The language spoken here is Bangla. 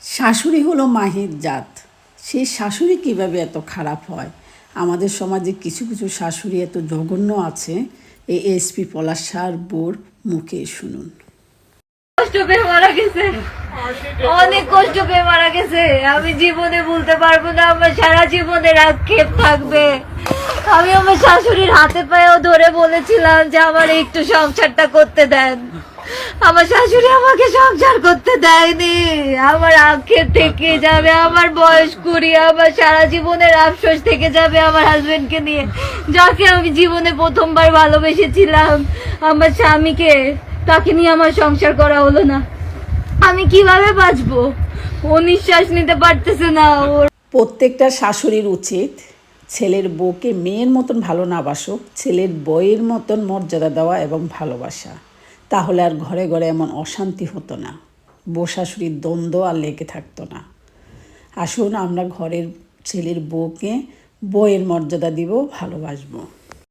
শাশুড়ি হলো মাহির জাত। সেই শাশুড়ি কিভাবে এত খারাপ হয়? আমাদের সমাজে কিছু কিছু শাশুড়ি এত জঘন্য আছে, এই এসপি পলাশ শাহর বোর মুখে শুনুন। কষ্ট পেয়ে মারা গেছে, অনেক কষ্ট পেয়ে মারা গেছে। আমি জীবনে ভুলতে পারবো না, আমার সারা জীবনের আক্ষেপ থাকবে। আমি আমার শাশুড়ির হাতে পায়েও ধরে বলেছিলাম যে আমার একটু সংসারটা করতে দেন। আমার শাশুড়ি আমাকে সংসার করতে দেয়নি। আমার আক্ষেপ থেকে যাবে, আমার বয়স 20, আমার সারা জীবনের আফসোস থেকে যাবে আমার হাজবেন্ডকে নিয়ে, যাকে আমি জীবনে প্রথমবার ভালোবেসেছিলাম। আমার স্বামীকে, তাকে নিয়ে আমার সংসার করা হলো না। আমি কিভাবে বাঁচবো? ও নিঃশ্বাস নিতে পারতেছে না। ওর প্রত্যেকটা শাশুড়ির উচিত ছেলের বউকে মেয়ের মতন ভালো না বাসুক, ছেলের বউয়ের মতন মর্যাদা দেওয়া এবং ভালোবাসা। তাহলে আর ঘরে ঘরে এমন অশান্তি হতো না, বউ শাশুড়ির দ্বন্দ্ব আর লেগে থাকতো না। আসুন আমরা ঘরের ছেলের বউকে বউয়ের মর্যাদা দিব, ভালোবাসবো।